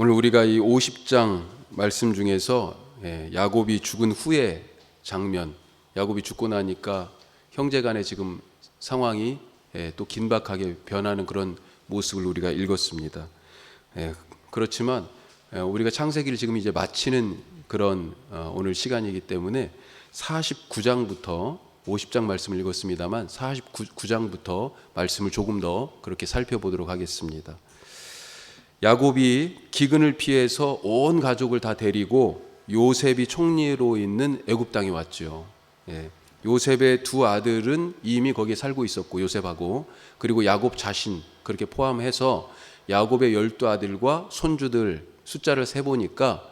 오늘 우리가 이 50장 말씀 중에서 야곱이 죽은 후의 장면, 야곱이 죽고 나니까 형제간의 지금 상황이 또 긴박하게 변하는 그런 모습을 우리가 읽었습니다. 그렇지만 우리가 창세기를 지금 이제 마치는 그런 오늘 시간이기 때문에 49장부터 50장 말씀을 읽었습니다만 49장부터 말씀을 조금 더 그렇게 살펴보도록 하겠습니다. 야곱이 기근을 피해서 온 가족을 다 데리고 요셉이 총리로 있는 애굽 땅에 왔죠. 요셉의 두 아들은 이미 거기에 살고 있었고, 요셉하고, 그리고 야곱 자신 그렇게 포함해서 야곱의 12아들과 손주들 숫자를 세보니까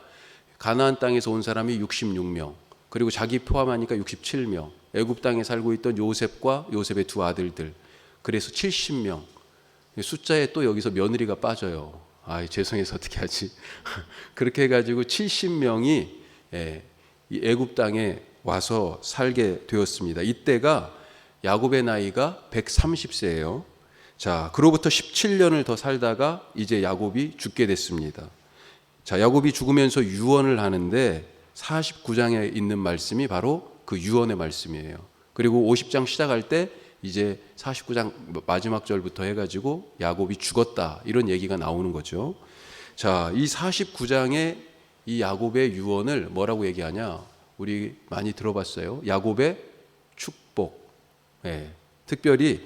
가나안 땅에서 온 사람이 66명, 그리고 자기 포함하니까 67명, 애굽 땅에 살고 있던 요셉과 요셉의 두 아들들, 그래서 70명. 숫자에 또 여기서 며느리가 빠져요. 죄송해서 어떻게 하지? 그렇게 해가지고 70명이 이 애굽 땅에 와서 살게 되었습니다. 이때가 야곱의 나이가 130세예요. 자, 그로부터 17년을 더 살다가 이제 야곱이 죽게 됐습니다. 자, 야곱이 죽으면서 유언을 하는데 49장에 있는 말씀이 바로 그 유언의 말씀이에요. 그리고 50장 시작할 때 이제 49장 마지막 절부터 해가지고 야곱이 죽었다 이런 얘기가 나오는 거죠. 자, 이 49장의 이 야곱의 유언을 뭐라고 얘기하냐? 우리 많이 들어봤어요. 야곱의 축복. 특별히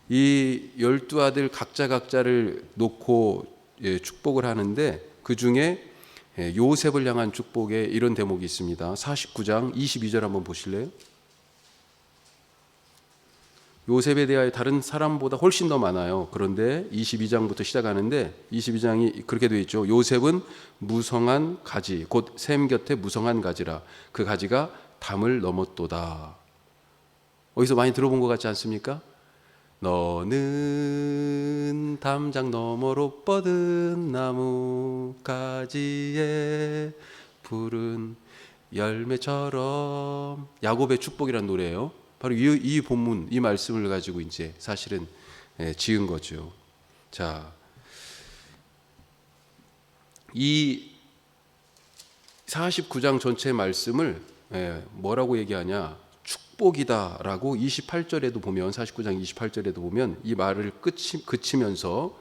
이 12아들 각자를 놓고 축복을 하는데 그 중에 요셉을 향한 축복에 이런 대목이 있습니다. 49장 22절 한번 보실래요? 요셉에 대하여 다른 사람보다 훨씬 더 많아요. 그런데 22장부터 시작하는데 22장이 그렇게 되어 있죠. 요셉은 무성한 가지, 곧 샘 곁에 무성한 가지라. 그 가지가 담을 넘었도다. 어디서 많이 들어본 것 같지 않습니까? 너는 담장 너머로 뻗은 나무 가지에 푸른 열매처럼. 야곱의 축복이라는 노래예요. 바로 이 본문, 이 말씀을 가지고 이제 사실은 지은 거죠. 자, 이 49장 전체 말씀을 뭐라고 얘기하냐? 축복이다라고 28절에도 보면, 49장 28절에도 보면 이 말을 그치면서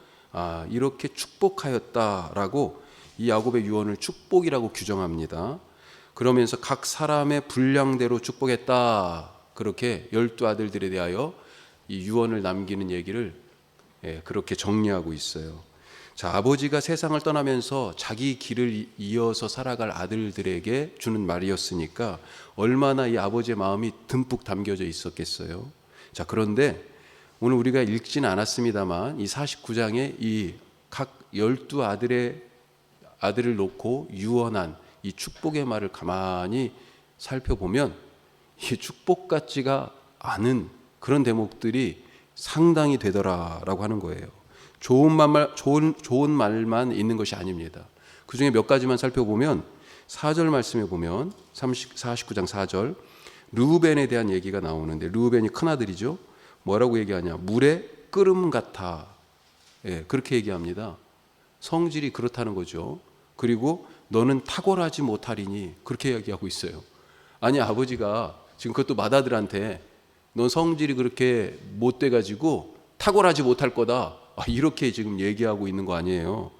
이렇게 축복하였다라고 이 야곱의 유언을 축복이라고 규정합니다. 그러면서 각 사람의 분량대로 축복했다. 그렇게 12아들들에 대하여 이 유언을 남기는 얘기를 그렇게 정리하고 있어요. 자, 아버지가 세상을 떠나면서 자기 길을 이어서 살아갈 아들들에게 주는 말이었으니까 얼마나 이 아버지의 마음이 듬뿍 담겨져 있었겠어요. 자, 그런데 오늘 우리가 읽지는 않았습니다만 이 49장에 이 각 12아들의 아들을 놓고 유언한 이 축복의 말을 가만히 살펴보면 이 축복 같지가 않은 그런 대목들이 상당히 되더라라고 하는 거예요. 좋은 말만 있는 것이 아닙니다. 그 중에 몇 가지만 살펴보면 4절 말씀에 보면 49장 4절 르우벤에 대한 얘기가 나오는데, 르우벤이 큰아들이죠. 뭐라고 얘기하냐? 물의 끓음 같아. 그렇게 얘기합니다. 성질이 그렇다는 거죠. 그리고 너는 탁월하지 못하리니, 그렇게 얘기하고 있어요. 아니, 아버지가 지금 그것도 맏아들한테 넌 성질이 그렇게 못돼가지고 탁월하지 못할 거다, 이렇게 지금 얘기하고 있는 거 아니에요.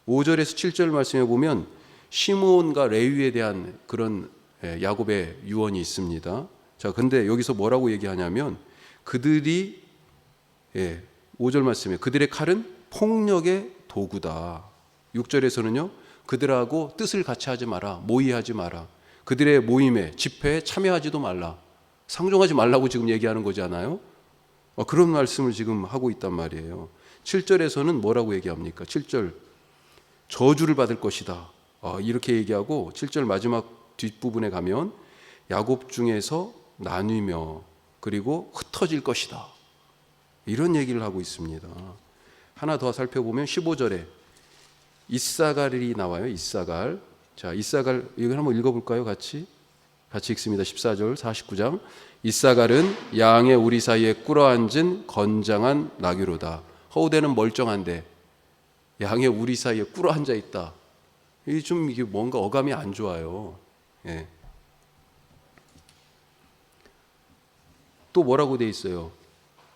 5절에서 7절 말씀에 보면 시므온과 레위에 대한 그런 야곱의 유언이 있습니다. 자, 근데 여기서 뭐라고 얘기하냐면 그들이 5절 말씀에 그들의 칼은 폭력의 도구다. 6절에서는요, 그들하고 뜻을 같이 하지 마라, 모의하지 마라. 그들의 모임에, 집회에 참여하지도 말라. 상종하지 말라고 지금 얘기하는 거잖아요. 그런 말씀을 지금 하고 있단 말이에요. 7절에서는 뭐라고 얘기합니까? 7절 저주를 받을 것이다, 이렇게 얘기하고 7절 마지막 뒷부분에 가면 야곱 중에서 나뉘며 그리고 흩어질 것이다, 이런 얘기를 하고 있습니다. 하나 더 살펴보면 15절에 이사갈이 나와요. 이사갈. 자, 이사갈, 이거 한번 읽어볼까요? 같이 읽습니다. 14절 49장. 이사갈은 양의 우리 사이에 꿇어앉은 건장한 나귀로다. 허우대는 멀쩡한데 양의 우리 사이에 꿇어 앉아 있다. 이게 뭔가 어감이 안 좋아요. 예. 또 뭐라고 돼 있어요?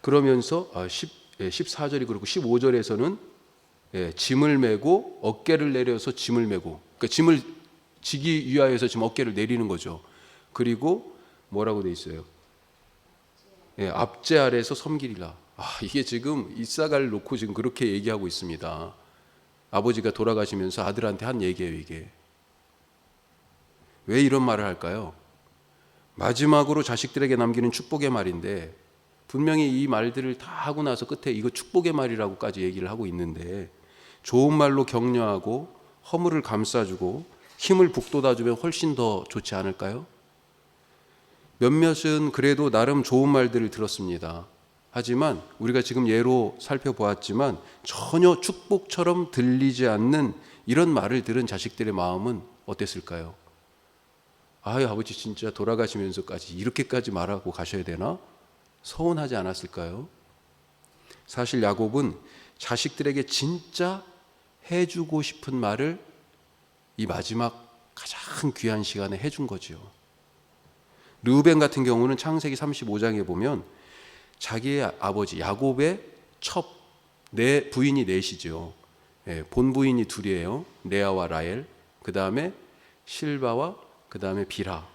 그러면서 14절이 그렇고 15절에서는 짐을 메고 어깨를 내려서 짐을 메고, 그러니까 짐을 지기 위하여서 지금 어깨를 내리는 거죠. 그리고 뭐라고 돼 있어요? 앞제 아래에서 섬기리라. 이게 지금 이사가를 놓고 지금 그렇게 얘기하고 있습니다. 아버지가 돌아가시면서 아들한테 한 얘기예요. 이게 왜 이런 말을 할까요? 마지막으로 자식들에게 남기는 축복의 말인데, 분명히 이 말들을 다 하고 나서 끝에 이거 축복의 말이라고까지 얘기를 하고 있는데, 좋은 말로 격려하고 허물을 감싸주고 힘을 북돋아주면 훨씬 더 좋지 않을까요? 몇몇은 그래도 나름 좋은 말들을 들었습니다. 하지만 우리가 지금 예로 살펴보았지만 전혀 축복처럼 들리지 않는 이런 말을 들은 자식들의 마음은 어땠을까요? 아버지 진짜 돌아가시면서까지 이렇게까지 말하고 가셔야 되나? 서운하지 않았을까요? 사실 야곱은 자식들에게 진짜 해주고 싶은 말을 이 마지막 가장 귀한 시간에 해준 거죠. 르우벤 같은 경우는 창세기 35장에 보면 자기의 아버지 야곱의 네 부인이 넷이죠. 본부인이 둘이에요. 레아와 라헬, 그 다음에 실바와 그 다음에 빌하.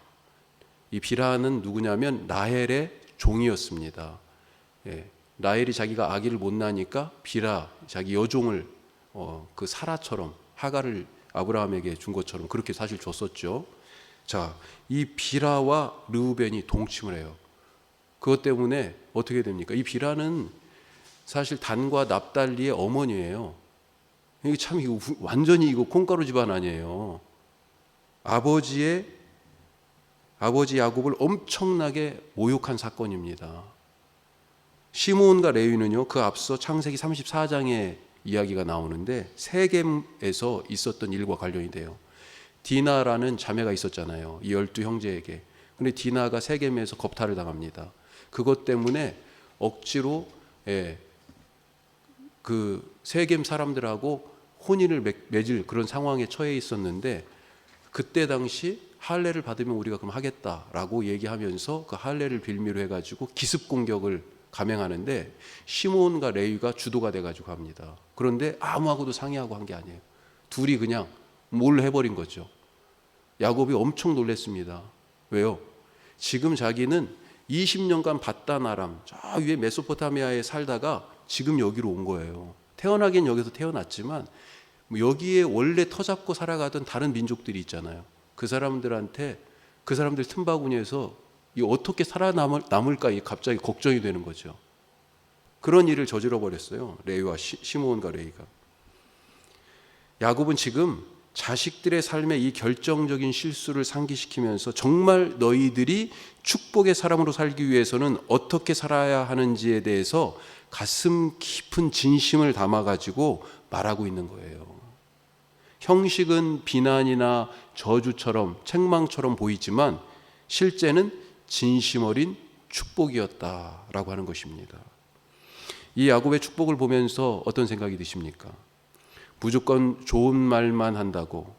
이 빌하는 누구냐면 라헬의 종이었습니다. 라헬이 자기가 아기를 못 낳으니까 빌하, 자기 여종을 그 사라처럼 하갈을 아브라함에게 준 것처럼 그렇게 사실 줬었죠. 자, 이 빌하와 르우벤이 동침을 해요. 그것 때문에 어떻게 됩니까? 이 빌하는 사실 단과 납달리의 어머니예요. 이게 참 완전히 콩가루 집안 아니에요. 아버지 야곱을 엄청나게 모욕한 사건입니다. 시므온과 레위는요, 그 앞서 창세기 34장에 이야기가 나오는데 세겜에서 있었던 일과 관련이 돼요. 디나라는 자매가 있었잖아요. 이 12형제에게. 근데 디나가 세겜에서 겁탈을 당합니다. 그것 때문에 억지로 그 세겜 사람들하고 혼인을 맺을 그런 상황에 처해 있었는데, 그때 당시 할례를 받으면 우리가 그럼 하겠다라고 얘기하면서 그 할례를 빌미로 해가지고 기습 공격을 감행하는데 시므온과 레위가 주도가 돼가지고 합니다. 그런데 아무하고도 상의하고 한 게 아니에요. 둘이 그냥 뭘 해버린 거죠. 야곱이 엄청 놀랐습니다. 왜요? 지금 자기는 20년간 바단 아람 저 위에 메소포타미아에 살다가 지금 여기로 온 거예요. 태어나긴 여기서 태어났지만 여기에 원래 터잡고 살아가던 다른 민족들이 있잖아요. 그 사람들 틈바구니에서 어떻게 살아남을까 갑자기 걱정이 되는 거죠. 그런 일을 저질러 버렸어요. 레위와 시므온과 레위가. 야곱은 지금 자식들의 삶에 이 결정적인 실수를 상기시키면서 정말 너희들이 축복의 사람으로 살기 위해서는 어떻게 살아야 하는지에 대해서 가슴 깊은 진심을 담아가지고 말하고 있는 거예요. 형식은 비난이나 저주처럼 책망처럼 보이지만 실제는 진심 어린 축복이었다라고 하는 것입니다. 이 야곱의 축복을 보면서 어떤 생각이 드십니까? 무조건 좋은 말만 한다고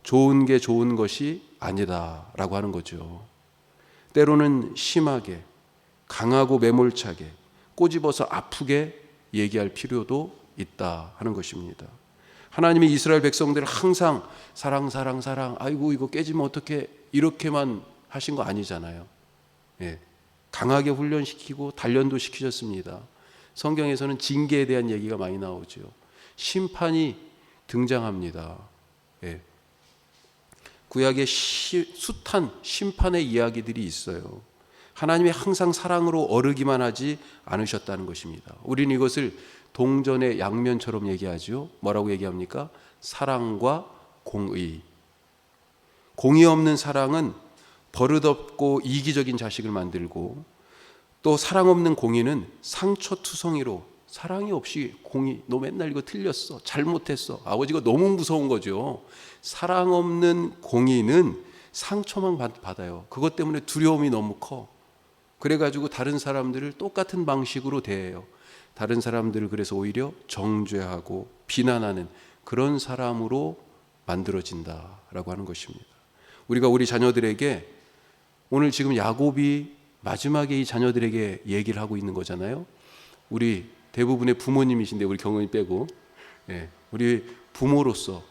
좋은 게 좋은 것이 아니다라고 하는 거죠. 때로는 심하게, 강하고 매몰차게, 꼬집어서 아프게 얘기할 필요도 있다 하는 것입니다. 하나님이 이스라엘 백성들을 항상 사랑, 아이고 이거 깨지면 어떡해, 이렇게만 하신 거 아니잖아요. 강하게 훈련시키고 단련도 시키셨습니다. 성경에서는 징계에 대한 얘기가 많이 나오죠. 심판이 등장합니다. 구약에 숱한 심판의 이야기들이 있어요. 하나님이 항상 사랑으로 어르기만 하지 않으셨다는 것입니다. 우리는 이것을 동전의 양면처럼 얘기하죠. 뭐라고 얘기합니까? 사랑과 공의. 공의 없는 사랑은 버릇없고 이기적인 자식을 만들고, 또 사랑 없는 공의는 상처투성이로, 사랑이 없이 공의, 너 맨날 이거 틀렸어, 잘못했어, 아버지가 너무 무서운 거죠. 사랑 없는 공의는 상처만 받아요. 그것 때문에 두려움이 너무 커. 그래가지고 다른 사람들을 똑같은 방식으로 대해요. 다른 사람들을 그래서 오히려 정죄하고 비난하는 그런 사람으로 만들어진다라고 하는 것입니다. 우리가 우리 자녀들에게 오늘 지금 야곱이 마지막에 이 자녀들에게 얘기를 하고 있는 거잖아요. 우리 대부분의 부모님이신데 우리 경은이 빼고 우리 부모로서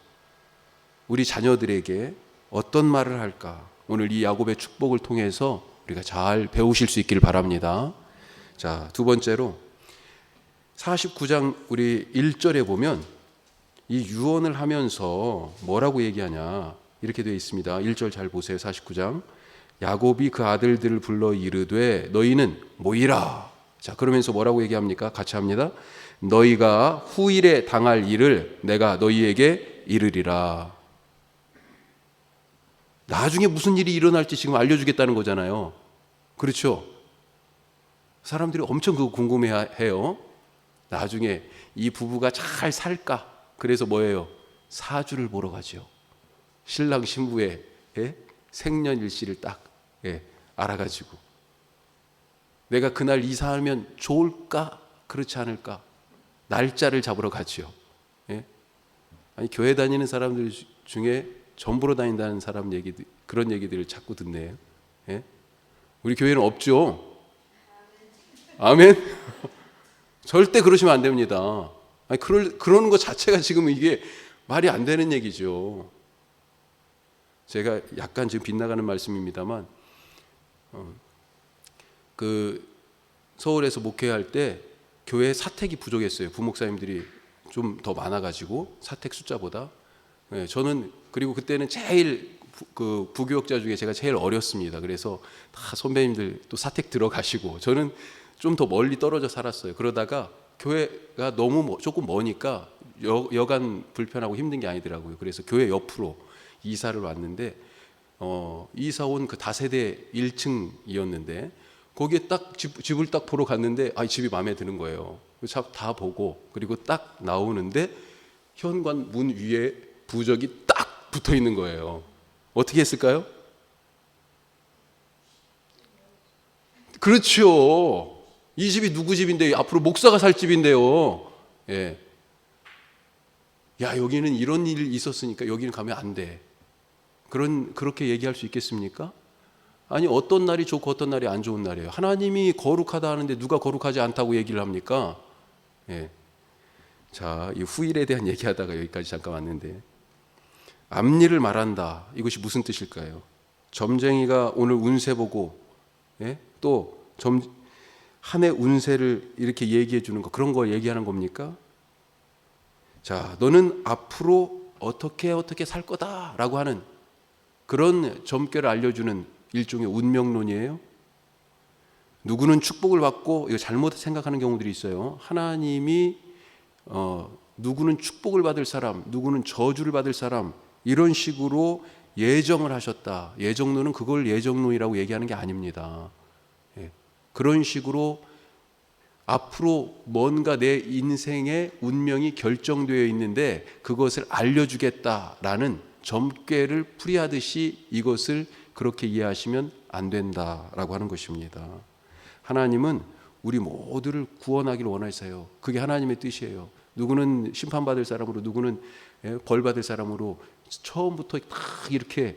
우리 자녀들에게 어떤 말을 할까? 오늘 이 야곱의 축복을 통해서 우리가 잘 배우실 수 있기를 바랍니다. 자, 두 번째로 49장 우리 1절에 보면 이 유언을 하면서 뭐라고 얘기하냐 이렇게 되어 있습니다. 1절 잘 보세요. 49장 야곱이 그 아들들을 불러 이르되 너희는 모이라. 자, 그러면서 뭐라고 얘기합니까? 같이 합니다. 너희가 후일에 당할 일을 내가 너희에게 이르리라. 나중에 무슨 일이 일어날지 지금 알려주겠다는 거잖아요. 그렇죠? 사람들이 엄청 그거 궁금해해요. 나중에 이 부부가 잘 살까? 그래서 뭐예요? 사주를 보러 가죠. 신랑 신부의 생년일시를 딱 알아가지고 내가 그날 이사하면 좋을까? 그렇지 않을까? 날짜를 잡으러 가죠. 아니 교회 다니는 사람들 중에 전 보러 다닌다는 사람 얘기들 그런 얘기들을 자꾸 듣네요. 우리 교회는 없죠. 아멘. 절대 그러시면 안 됩니다. 아니 그러는 것 자체가 지금 이게 말이 안 되는 얘기죠. 제가 약간 지금 빗나가는 말씀입니다만, 그 서울에서 목회할 때 교회 사택이 부족했어요. 부목사님들이 좀 더 많아가지고 사택 숫자보다. 저는 그리고 그때는 제일 그 부교역자 중에 제가 제일 어렸습니다. 그래서 다 선배님들 또 사택 들어가시고 저는 좀 더 멀리 떨어져 살았어요. 그러다가 교회가 너무 조금 머니까 여간 불편하고 힘든 게 아니더라고요. 그래서 교회 옆으로 이사를 왔는데 이사 온 그 다세대 1층이었는데 거기에 딱 집을 딱 보러 갔는데 집이 마음에 드는 거예요. 다 보고 그리고 딱 나오는데 현관 문 위에 부적이 딱 붙어 있는 거예요. 어떻게 했을까요? 그렇죠. 이 집이 누구 집인데 앞으로 목사가 살 집인데요. 야, 여기는 이런 일이 있었으니까 여기는 가면 안 돼. 그렇게 얘기할 수 있겠습니까? 아니 어떤 날이 좋고 어떤 날이 안 좋은 날이에요. 하나님이 거룩하다 하는데 누가 거룩하지 않다고 얘기를 합니까? 자, 이 후일에 대한 얘기하다가 여기까지 잠깐 왔는데 앞일을 말한다. 이것이 무슨 뜻일까요? 점쟁이가 오늘 운세 보고 또 한 해 운세를 이렇게 얘기해 주는 거 그런 거 얘기하는 겁니까? 자, 너는 앞으로 어떻게 살 거다라고 하는 그런 점괘를 알려주는 일종의 운명론이에요. 누구는 축복을 받고 이거 잘못 생각하는 경우들이 있어요. 하나님이 누구는 축복을 받을 사람, 누구는 저주를 받을 사람 이런 식으로 예정을 하셨다. 예정론은 그걸 예정론이라고 얘기하는 게 아닙니다. 그런 식으로 앞으로 뭔가 내 인생의 운명이 결정되어 있는데 그것을 알려주겠다라는 점괘를 풀이하듯이 이것을 그렇게 이해하시면 안 된다라고 하는 것입니다. 하나님은 우리 모두를 구원하기를 원하세요. 그게 하나님의 뜻이에요. 누구는 심판받을 사람으로 누구는 벌받을 사람으로 처음부터 딱 이렇게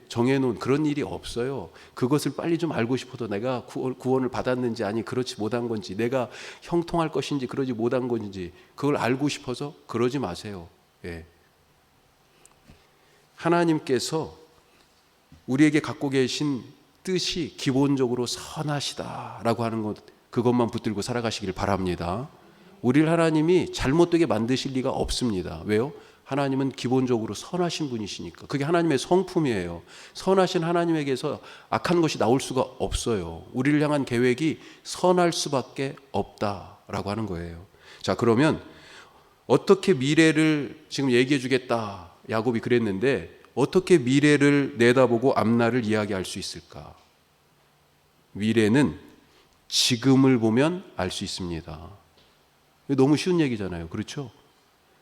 정해놓은 그런 일이 없어요. 그것을 빨리 좀 알고 싶어도 내가 구원을 받았는지 아니 그렇지 못한 건지 내가 형통할 것인지 그러지 못한 건지 그걸 알고 싶어서 그러지 마세요. 하나님께서 우리에게 갖고 계신 뜻이 기본적으로 선하시다라고 하는 것 그것만 붙들고 살아가시길 바랍니다. 우리를 하나님이 잘못되게 만드실 리가 없습니다. 왜요? 하나님은 기본적으로 선하신 분이시니까. 그게 하나님의 성품이에요. 선하신 하나님에게서 악한 것이 나올 수가 없어요. 우리를 향한 계획이 선할 수밖에 없다라고 하는 거예요. 자, 그러면 어떻게 미래를 지금 얘기해 주겠다. 야곱이 그랬는데 어떻게 미래를 내다보고 앞날을 이야기할 수 있을까? 미래는 지금을 보면 알 수 있습니다. 너무 쉬운 얘기잖아요. 그렇죠?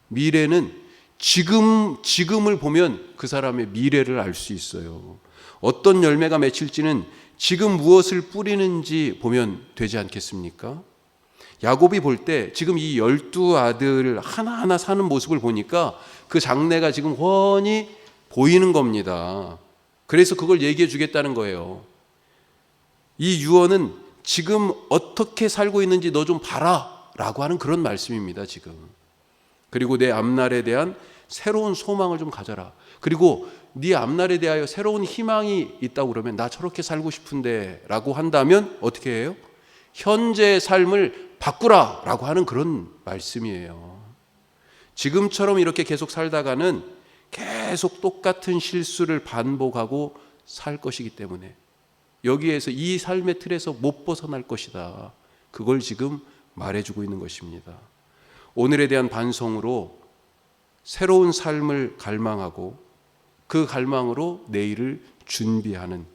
미래는 지금을 보면 그 사람의 미래를 알 수 있어요. 어떤 열매가 맺힐지는 지금 무엇을 뿌리는지 보면 되지 않겠습니까? 야곱이 볼 때 지금 이 12아들 하나하나 사는 모습을 보니까 그 장래가 지금 훤히 보이는 겁니다. 그래서 그걸 얘기해 주겠다는 거예요. 이 유언은 지금 어떻게 살고 있는지 너 좀 봐라 라고 하는 그런 말씀입니다. 지금. 그리고 내 앞날에 대한 새로운 소망을 좀 가져라. 그리고 네 앞날에 대하여 새로운 희망이 있다고 그러면 나 저렇게 살고 싶은데 라고 한다면 어떻게 해요? 현재의 삶을 바꾸라 라고 하는 그런 말씀이에요. 지금처럼 이렇게 계속 살다가는 계속 똑같은 실수를 반복하고 살 것이기 때문에 여기에서 이 삶의 틀에서 못 벗어날 것이다. 그걸 지금 말해주고 있는 것입니다. 오늘에 대한 반성으로 새로운 삶을 갈망하고 그 갈망으로 내일을 준비하는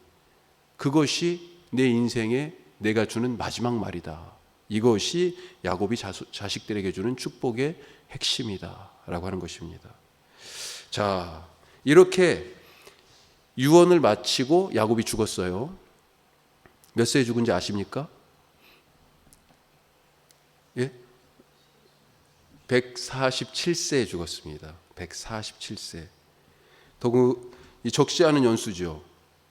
그것이 내 인생에 내가 주는 마지막 말이다. 이것이 야곱이 자식들에게 주는 축복의 핵심이다 라고 하는 것입니다. 자, 이렇게 유언을 마치고 야곱이 죽었어요. 몇 세에 죽은지 아십니까? 예? 147세에 죽었습니다. 147세. 이 적지 않은 연수죠.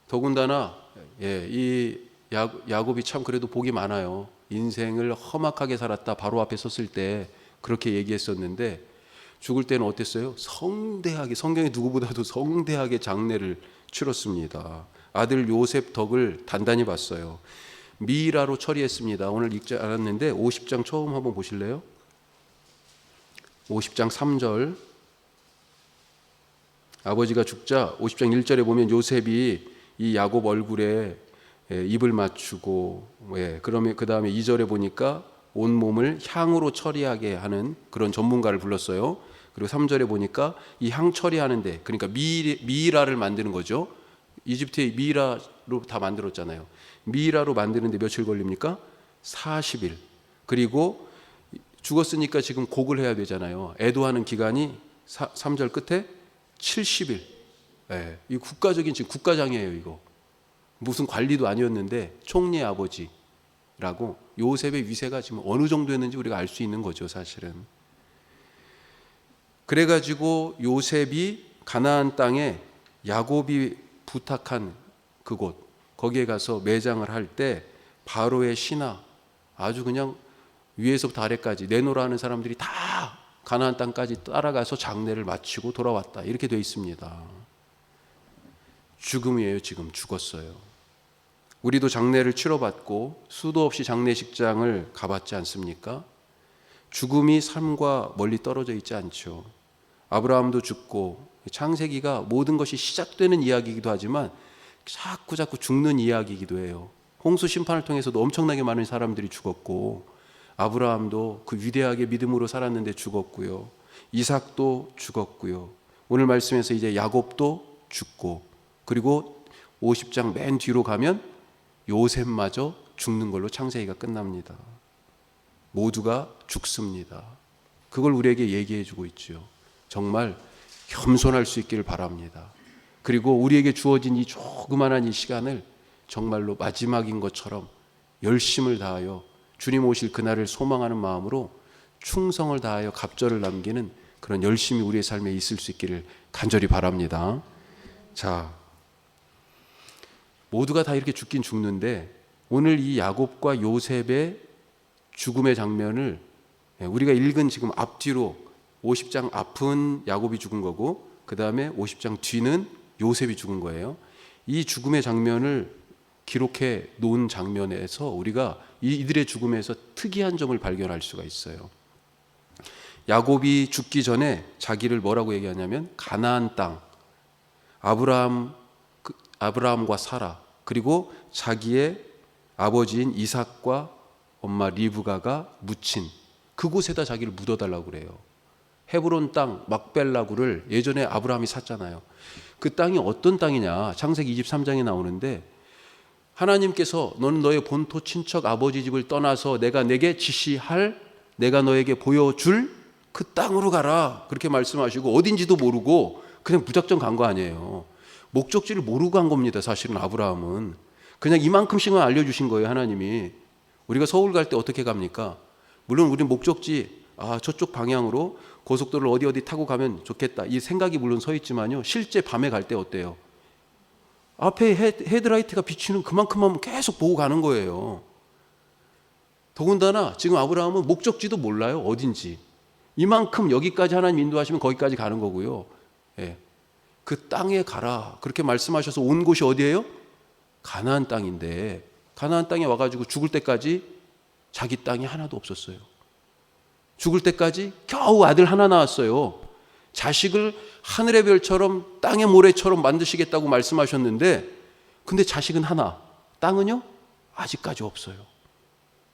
더군다나 이 야곱이 참 그래도 복이 많아요. 인생을 험악하게 살았다 바로 앞에 섰을 때 그렇게 얘기했었는데 죽을 때는 어땠어요? 성대하게, 성경에 누구보다도 성대하게 장례를 치렀습니다. 아들 요셉 덕을 단단히 봤어요. 미라로 처리했습니다. 오늘 읽지 않았는데 50장 처음 한번 보실래요? 50장 3절. 아버지가 죽자 50장 1절에 보면 요셉이 이 야곱 얼굴에 입을 맞추고, 그러면 그 다음에 2절에 보니까 온몸을 향으로 처리하게 하는 그런 전문가를 불렀어요. 그리고 3절에 보니까 이 향 처리하는데, 그러니까 미이라를 만드는 거죠. 이집트의 미이라로 다 만들었잖아요. 미이라로 만드는데 며칠 걸립니까? 40일. 그리고 죽었으니까 지금 곡을 해야 되잖아요. 애도하는 기간이 3절 끝에 70일. 이 국가적인 지금 국가장이에요. 이거 무슨 관리도 아니었는데 총리의 아버지라고 요셉의 위세가 지금 어느 정도였는지 우리가 알 수 있는 거죠, 사실은. 그래가지고 요셉이 가나안 땅에 야곱이 부탁한 그곳, 거기에 가서 매장을 할 때 바로의 신하, 아주 그냥 위에서부터 아래까지 내노라 하는 사람들이 다 가나안 땅까지 따라가서 장례를 마치고 돌아왔다. 이렇게 되어 있습니다. 죽음이에요. 지금 죽었어요. 우리도 장례를 치러받고 수도 없이 장례식장을 가봤지 않습니까? 죽음이 삶과 멀리 떨어져 있지 않죠. 아브라함도 죽고, 창세기가 모든 것이 시작되는 이야기이기도 하지만 자꾸 죽는 이야기이기도 해요. 홍수 심판을 통해서도 엄청나게 많은 사람들이 죽었고, 아브라함도 그 위대하게 믿음으로 살았는데 죽었고요. 이삭도 죽었고요. 오늘 말씀에서 이제 야곱도 죽고, 그리고 50장 맨 뒤로 가면 요셉마저 죽는 걸로 창세기가 끝납니다. 모두가 죽습니다. 그걸 우리에게 얘기해 주고 있죠. 정말 겸손할 수 있기를 바랍니다. 그리고 우리에게 주어진 이 조그만한 이 시간을 정말로 마지막인 것처럼 열심을 다하여 주님 오실 그날을 소망하는 마음으로 충성을 다하여 갑절을 남기는 그런 열심이 우리의 삶에 있을 수 있기를 간절히 바랍니다. 자, 모두가 다 이렇게 죽긴 죽는데 오늘 이 야곱과 요셉의 죽음의 장면을 우리가 읽은 지금 앞뒤로 50장 앞은 야곱이 죽은 거고 그 다음에 50장 뒤는 요셉이 죽은 거예요. 이 죽음의 장면을 기록해 놓은 장면에서 우리가 이들의 죽음에서 특이한 점을 발견할 수가 있어요. 야곱이 죽기 전에 자기를 뭐라고 얘기하냐면 가나안 땅, 아브라함과 사라, 그리고 자기의 아버지인 이삭과 엄마 리브가가 묻힌 그곳에다 자기를 묻어달라고 그래요. 헤브론 땅 막벨라구를 예전에 아브라함이 샀잖아요. 그 땅이 어떤 땅이냐, 창세기 23장에 나오는데 하나님께서 너는 너의 본토 친척 아버지 집을 떠나서 내가 내게 지시할, 내가 너에게 보여줄 그 땅으로 가라, 그렇게 말씀하시고 어딘지도 모르고 그냥 무작정 간 거 아니에요. 목적지를 모르고 간 겁니다. 사실은 아브라함은 그냥 이만큼씩만 알려주신 거예요. 하나님이. 우리가 서울 갈 때 어떻게 갑니까? 물론 우리 목적지 저쪽 방향으로 고속도로를 어디 타고 가면 좋겠다 이 생각이 물론 서 있지만요, 실제 밤에 갈 때 어때요? 앞에 헤드라이트가 비치는 그만큼만 계속 보고 가는 거예요. 더군다나 지금 아브라함은 목적지도 몰라요. 어딘지. 이만큼 여기까지 하나님 인도하시면 거기까지 가는 거고요. 예. 그 땅에 가라 그렇게 말씀하셔서 온 곳이 어디예요? 가나안 땅인데, 가나안 땅에 와가지고 죽을 때까지 자기 땅이 하나도 없었어요. 죽을 때까지 겨우 아들 하나 낳았어요. 자식을 하늘의 별처럼 땅의 모래처럼 만드시겠다고 말씀하셨는데, 근데 자식은 하나, 땅은요? 아직까지 없어요.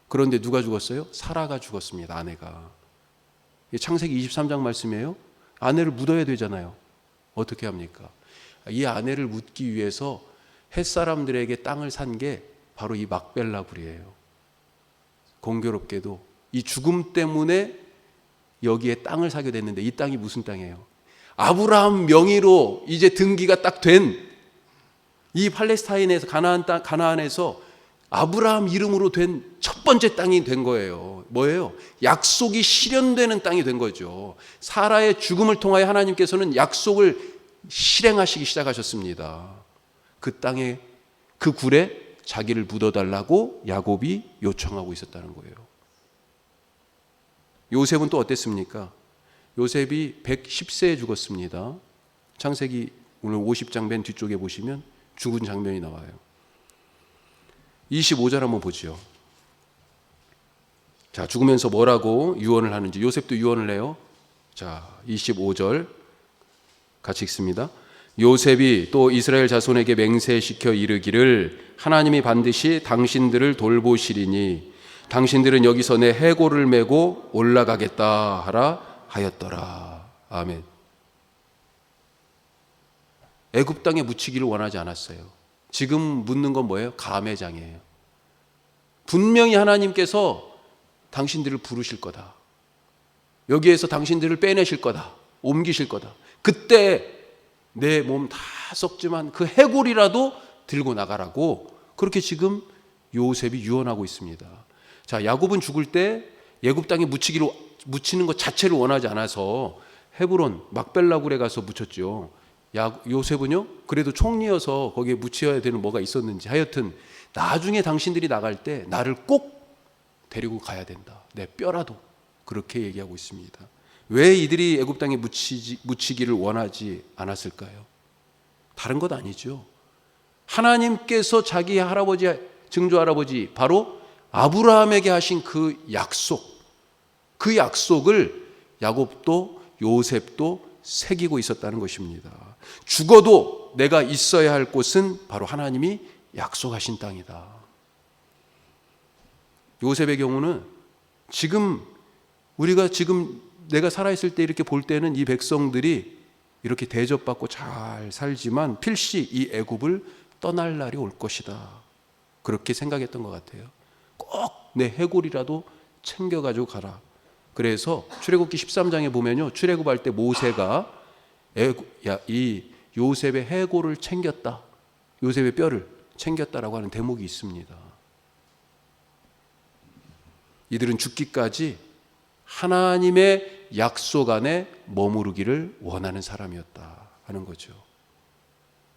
그런데 누가 죽었어요? 사라가 죽었습니다. 아내가. 창세기 23장 말씀이에요. 아내를 묻어야 되잖아요. 어떻게 합니까? 이 아내를 묻기 위해서 햇사람들에게 땅을 산 게 바로 이 막벨라 굴이에요. 공교롭게도 이 죽음 때문에 여기에 땅을 사게 됐는데, 이 땅이 무슨 땅이에요? 아브라함 명의로 이제 등기가 딱 된 이 팔레스타인에서 가나안에서 아브라함 이름으로 된 첫 번째 땅이 된 거예요. 뭐예요? 약속이 실현되는 땅이 된 거죠. 사라의 죽음을 통하여 하나님께서는 약속을 실행하시기 시작하셨습니다. 그 땅에, 그 굴에 자기를 묻어달라고 야곱이 요청하고 있었다는 거예요. 요셉은 또 어땠습니까? 요셉이 110세에 죽었습니다. 창세기 오늘 50장 맨 뒤쪽에 보시면 죽은 장면이 나와요. 25절 한번 보죠. 자, 죽으면서 뭐라고 유언을 하는지. 요셉도 유언을 해요. 자, 25절 같이 읽습니다. 요셉이 또 이스라엘 자손에게 맹세시켜 이르기를 하나님이 반드시 당신들을 돌보시리니 당신들은 여기서 내 해골을 메고 올라가겠다 하라 하였더라. 아멘. 애굽 땅에 묻히기를 원하지 않았어요. 지금 묻는 건 뭐예요? 감회장이에요. 분명히 하나님께서 당신들을 부르실 거다. 여기에서 당신들을 빼내실 거다. 옮기실 거다. 그때 내 몸 다 썩지만 그 해골이라도 들고 나가라고, 그렇게 지금 요셉이 유언하고 있습니다. 자, 야곱은 죽을 때 애굽 땅에 묻히는 것 자체를 원하지 않아서 헤브론 막벨라굴에 가서 묻혔죠. 요셉은요, 그래도 총리여서 거기에 묻혀야 되는 뭐가 있었는지, 하여튼 나중에 당신들이 나갈 때 나를 꼭 데리고 가야 된다. 내 뼈라도. 그렇게 얘기하고 있습니다. 왜 이들이 애굽 땅에 묻히기를 원하지 않았을까요? 다른 것 아니죠. 하나님께서 자기 할아버지, 증조할아버지 바로 아브라함에게 하신 그 약속, 그 약속을 야곱도 요셉도 새기고 있었다는 것입니다. 죽어도 내가 있어야 할 곳은 바로 하나님이 약속하신 땅이다. 요셉의 경우는 우리가 지금 내가 살아있을 때 이렇게 볼 때는 이 백성들이 이렇게 대접받고 잘 살지만 필시 이 애굽을 떠날 날이 올 것이다. 그렇게 생각했던 것 같아요. 꼭 내 해골이라도 챙겨가지고 가라. 그래서 출애굽기 13장에 보면요, 출애굽할 때 모세가 이 요셉의 해골을 챙겼다, 요셉의 뼈를 챙겼다라고 하는 대목이 있습니다. 이들은 죽기까지 하나님의 약속 안에 머무르기를 원하는 사람이었다 하는 거죠.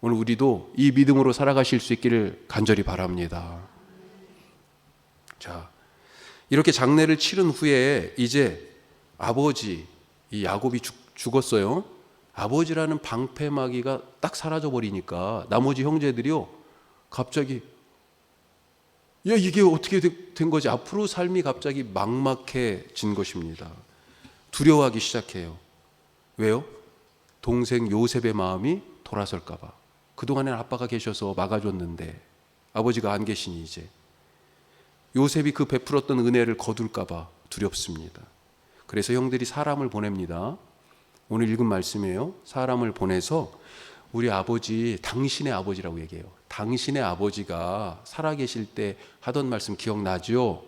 오늘 우리도 이 믿음으로 살아가실 수 있기를 간절히 바랍니다. 자, 이렇게 장례를 치른 후에 이제 아버지, 이 야곱이 죽었어요. 아버지라는 방패막이가 딱 사라져 버리니까 나머지 형제들이요, 갑자기 야, 이게 어떻게 된 거지? 앞으로 삶이 갑자기 막막해진 것입니다. 두려워하기 시작해요. 왜요? 동생 요셉의 마음이 돌아설까 봐. 그동안에는 아빠가 계셔서 막아줬는데 아버지가 안 계시니 이제 요셉이 그 베풀었던 은혜를 거둘까 봐 두렵습니다. 그래서 형들이 사람을 보냅니다. 오늘 읽은 말씀이에요. 사람을 보내서 우리 아버지, 당신의 아버지라고 얘기해요. 당신의 아버지가 살아계실 때 하던 말씀 기억나죠?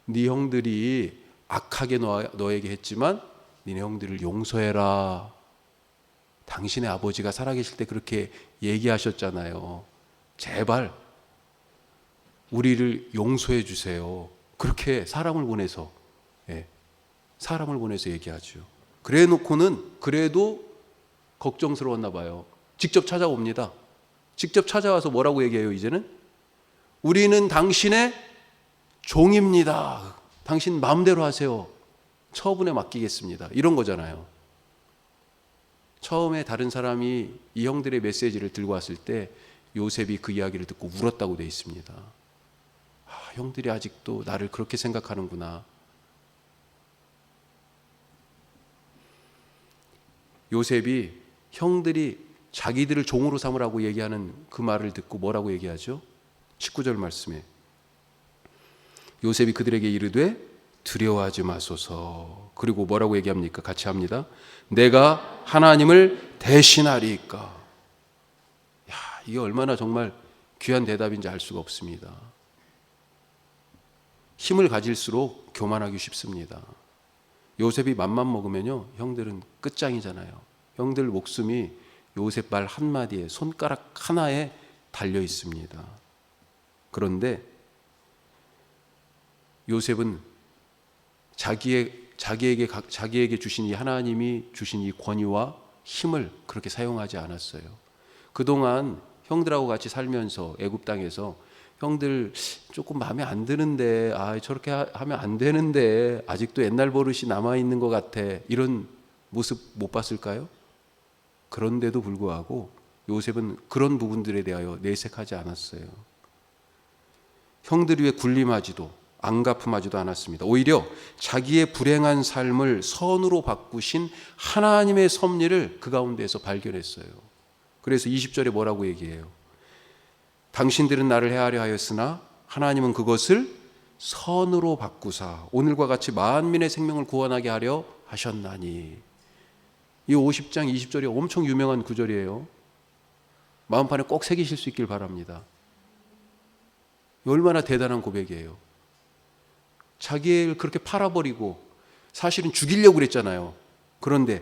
네 형들이 악하게 너에게 했지만 니네 형들을 용서해라. 당신의 아버지가 살아계실 때 그렇게 얘기하셨잖아요. 제발 우리를 용서해 주세요. 그렇게 사람을 보내서 예, 사람을 보내서 얘기하죠. 그래 놓고는 그래도 걱정스러웠나 봐요. 직접 찾아옵니다. 직접 찾아와서 뭐라고 얘기해요? 이제는 우리는 당신의 종입니다. 당신 마음대로 하세요. 처분에 맡기겠습니다. 이런 거잖아요. 처음에 다른 사람이 이 형들의 메시지를 들고 왔을 때 요셉이 그 이야기를 듣고 울었다고 되어 있습니다. 아, 형들이 아직도 나를 그렇게 생각하는구나. 요셉이 형들이 자기들을 종으로 삼으라고 얘기하는 그 말을 듣고 뭐라고 얘기하죠? 19절 말씀에 요셉이 그들에게 이르되 두려워하지 마소서. 그리고 뭐라고 얘기합니까? 같이 합니다. 내가 하나님을 대신하리이까. 야, 이게 얼마나 정말 귀한 대답인지 알 수가 없습니다. 힘을 가질수록 교만하기 쉽습니다. 요셉이 맘만 먹으면요, 형들은 끝장이잖아요. 형들 목숨이 요셉 말 한마디에, 손가락 하나에 달려 있습니다. 그런데 요셉은 자기에게 주신 이 하나님이 주신 이 권위와 힘을 그렇게 사용하지 않았어요. 그동안 형들하고 같이 살면서 애굽 땅에서 형들 조금 마음에 안 드는데, 저렇게 하면 안 되는데 아직도 옛날 버릇이 남아 있는 것 같아, 이런 모습 못 봤을까요? 그런데도 불구하고 요셉은 그런 부분들에 대하여 내색하지 않았어요. 형들 위에 군림하지도 안갚음하지도 않았습니다. 오히려 자기의 불행한 삶을 선으로 바꾸신 하나님의 섭리를 그 가운데에서 발견했어요. 그래서 20절에 뭐라고 얘기해요? 당신들은 나를 해하려 하였으나 하나님은 그것을 선으로 바꾸사 오늘과 같이 만민의 생명을 구원하게 하려 하셨나니. 이 50장 20절이 엄청 유명한 구절이에요. 마음판에 꼭 새기실 수 있길 바랍니다. 얼마나 대단한 고백이에요. 자기를 그렇게 팔아버리고 사실은 죽이려고 그랬잖아요. 그런데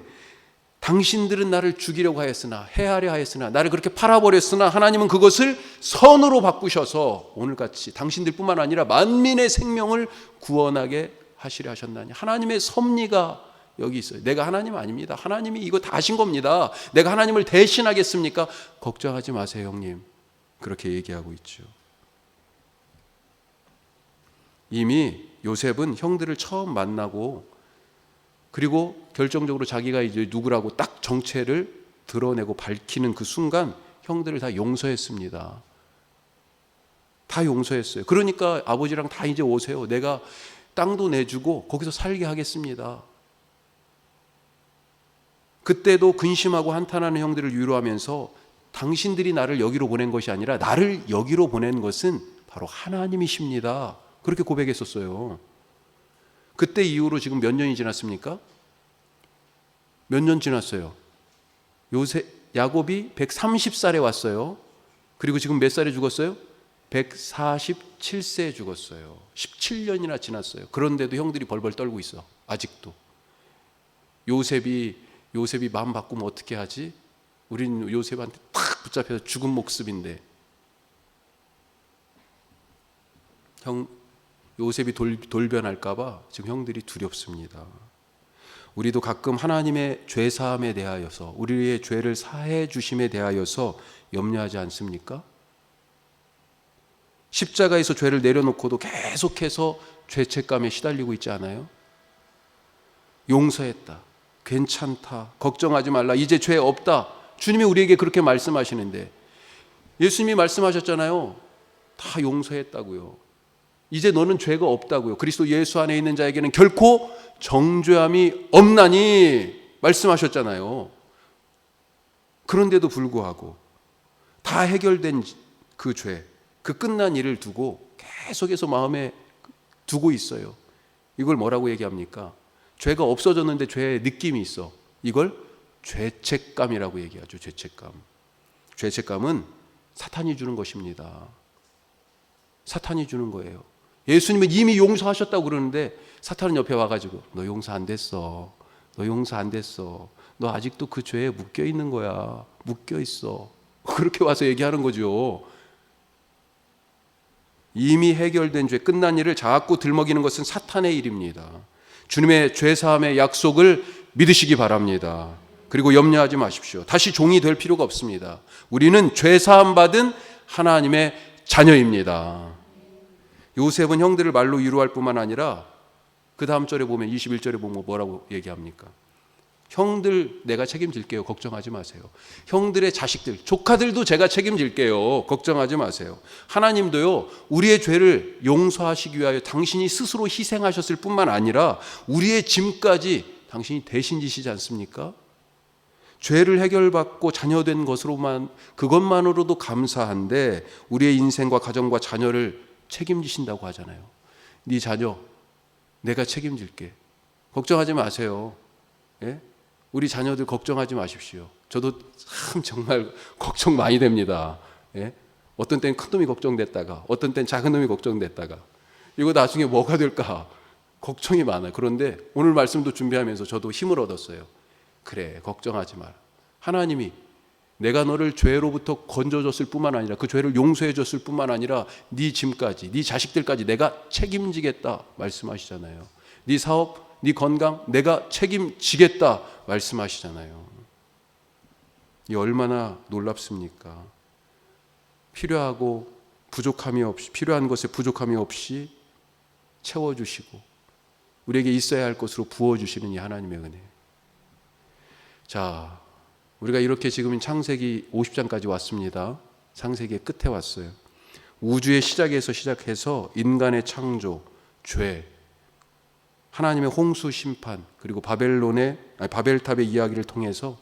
당신들은 나를 죽이려고 하였으나, 해하려 하였으나, 나를 그렇게 팔아버렸으나 하나님은 그것을 선으로 바꾸셔서 오늘같이 당신들뿐만 아니라 만민의 생명을 구원하게 하시려 하셨나니. 하나님의 섭리가 여기 있어요. 내가 하나님 아닙니다. 하나님이 이거 다 하신 겁니다. 내가 하나님을 대신하겠습니까? 걱정하지 마세요, 형님. 그렇게 얘기하고 있죠. 이미 요셉은 형들을 처음 만나고 그리고 결정적으로 자기가 이제 누구라고 딱 정체를 드러내고 밝히는 그 순간 형들을 다 용서했습니다. 다 용서했어요. 그러니까 아버지랑 다 이제 오세요. 내가 땅도 내주고 거기서 살게 하겠습니다. 그때도 근심하고 한탄하는 형들을 위로하면서 당신들이 나를 여기로 보낸 것이 아니라 나를 여기로 보낸 것은 바로 하나님이십니다. 그렇게 고백했었어요. 그때 이후로 지금 몇 년이 지났습니까? 몇 년 지났어요? 야곱이 130살에 왔어요. 그리고 지금 몇 살에 죽었어요? 147세에 죽었어요. 17년이나 지났어요. 그런데도 형들이 벌벌 떨고 있어. 아직도. 요셉이 마음 바꾸면 어떻게 하지? 우린 요셉한테 탁 붙잡혀서 죽은 목숨인데. 요셉이 돌변할까봐 지금 형들이 두렵습니다. 우리도 가끔 하나님의 죄사함에 대하여서, 우리의 죄를 사해 주심에 대하여서 염려하지 않습니까? 십자가에서 죄를 내려놓고도 계속해서 죄책감에 시달리고 있지 않아요? 용서했다, 괜찮다, 걱정하지 말라, 이제 죄 없다. 주님이 우리에게 그렇게 말씀하시는데, 예수님이 말씀하셨잖아요. 다 용서했다고요. 이제 너는 죄가 없다고요. 그리스도 예수 안에 있는 자에게는 결코 정죄함이 없나니 말씀하셨잖아요. 그런데도 불구하고 다 해결된 그 죄, 그 끝난 일을 두고 계속해서 마음에 두고 있어요. 이걸 뭐라고 얘기합니까? 죄가 없어졌는데 죄의 느낌이 있어. 이걸 죄책감이라고 얘기하죠. 죄책감. 죄책감은 사탄이 주는 것입니다. 사탄이 주는 거예요. 예수님은 이미 용서하셨다고 그러는데 사탄은 옆에 와가지고 너 용서 안 됐어. 너 용서 안 됐어. 너 아직도 그 죄에 묶여 있는 거야. 묶여 있어. 그렇게 와서 얘기하는 거죠. 이미 해결된 죄, 끝난 일을 자꾸 들먹이는 것은 사탄의 일입니다. 주님의 죄사함의 약속을 믿으시기 바랍니다. 그리고 염려하지 마십시오. 다시 종이 될 필요가 없습니다. 우리는 죄사함 받은 하나님의 자녀입니다. 요셉은 형들을 말로 위로할 뿐만 아니라 그 다음 절에 보면 21절에 보면 뭐라고 얘기합니까? 형들 내가 책임질게요. 걱정하지 마세요. 형들의 자식들, 조카들도 제가 책임질게요. 걱정하지 마세요. 하나님도요, 우리의 죄를 용서하시기 위하여 당신이 스스로 희생하셨을 뿐만 아니라 우리의 짐까지 당신이 대신 지시지 않습니까? 죄를 해결받고 자녀된 것으로만, 그것만으로도 감사한데 우리의 인생과 가정과 자녀를 책임지신다고 하잖아요. 네 자녀 내가 책임질게. 걱정하지 마세요. 예? 우리 자녀들 걱정하지 마십시오. 저도 참 정말 걱정 많이 됩니다. 예? 어떤 때는 큰 놈이 걱정됐다가 어떤 때는 작은 놈이 걱정됐다가 이거 나중에 뭐가 될까 걱정이 많아요. 그런데 오늘 말씀도 준비하면서 저도 힘을 얻었어요. 그래, 걱정하지 마라. 하나님이 내가 너를 죄로부터 건져줬을 뿐만 아니라 그 죄를 용서해 줬을 뿐만 아니라 네 짐까지, 네 자식들까지 내가 책임지겠다 말씀하시잖아요. 네 사업, 네 건강 내가 책임지겠다 말씀하시잖아요. 이 얼마나 놀랍습니까? 필요하고 부족함이 없이, 필요한 것에 부족함이 없이 채워주시고 우리에게 있어야 할 것으로 부어주시는 이 하나님의 은혜. 자, 우리가 이렇게 지금 창세기 50장까지 왔습니다. 창세기의 끝에 왔어요. 우주의 시작에서 시작해서 인간의 창조, 죄, 하나님의 홍수 심판, 그리고 바벨탑의 이야기를 통해서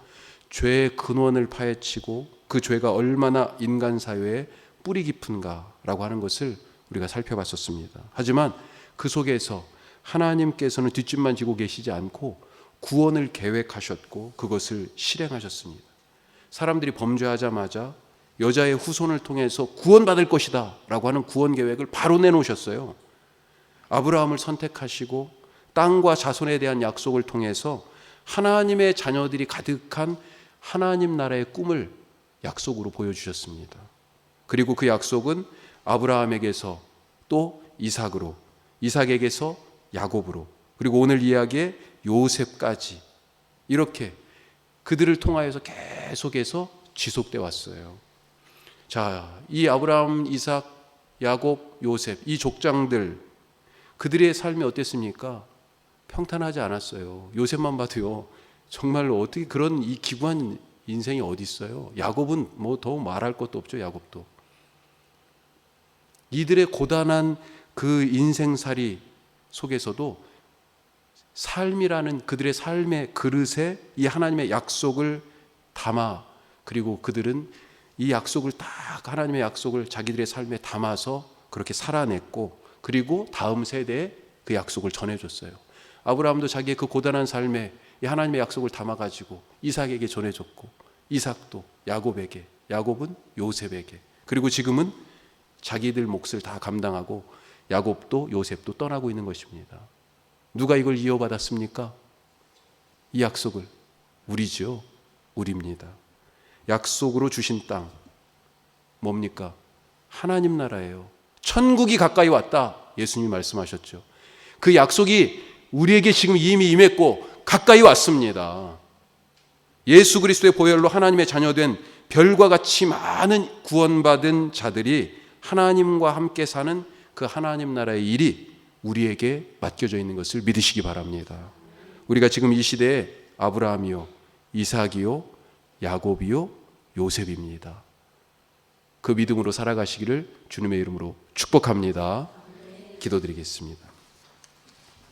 죄의 근원을 파헤치고 그 죄가 얼마나 인간 사회에 뿌리 깊은가라고 하는 것을 우리가 살펴봤었습니다. 하지만 그 속에서 하나님께서는 뒷짐만 지고 계시지 않고 구원을 계획하셨고 그것을 실행하셨습니다. 사람들이 범죄하자마자 여자의 후손을 통해서 구원받을 것이다 라고 하는 구원 계획을 바로 내놓으셨어요. 아브라함을 선택하시고 땅과 자손에 대한 약속을 통해서 하나님의 자녀들이 가득한 하나님 나라의 꿈을 약속으로 보여주셨습니다. 그리고 그 약속은 아브라함에게서 또 이삭으로, 이삭에게서 야곱으로, 그리고 오늘 이야기의 요셉까지 이렇게 그들을 통하여서 계속해서 지속되어 왔어요. 자, 이 아브라함, 이삭, 야곱, 요셉 이 족장들 그들의 삶이 어땠습니까? 평탄하지 않았어요. 요셉만 봐도요. 정말로 어떻게 그런 이 기구한 인생이 어디 있어요? 야곱은 뭐 더 말할 것도 없죠. 야곱도. 이들의 고단한 그 인생살이 속에서도 삶이라는 그들의 삶의 그릇에 이 하나님의 약속을 담아, 그리고 그들은 이 약속을 딱 하나님의 약속을 자기들의 삶에 담아서 그렇게 살아냈고, 그리고 다음 세대에 그 약속을 전해줬어요. 아브라함도 자기의 그 고단한 삶에 이 하나님의 약속을 담아가지고 이삭에게 전해줬고, 이삭도 야곱에게, 야곱은 요셉에게, 그리고 지금은 자기들 몫을 다 감당하고 야곱도 요셉도 떠나고 있는 것입니다. 누가 이걸 이어받았습니까? 이 약속을 우리죠. 우리입니다. 약속으로 주신 땅 뭡니까? 하나님 나라예요. 천국이 가까이 왔다. 예수님이 말씀하셨죠. 그 약속이 우리에게 지금 이미 임했고 가까이 왔습니다. 예수 그리스도의 보혈로 하나님의 자녀된 별과 같이 많은 구원받은 자들이 하나님과 함께 사는 그 하나님 나라의 일이 우리에게 맡겨져 있는 것을 믿으시기 바랍니다. 우리가 지금 이 시대에 아브라함이요, 이삭이요, 야곱이요, 요셉입니다. 그 믿음으로 살아가시기를 주님의 이름으로 축복합니다. 기도드리겠습니다.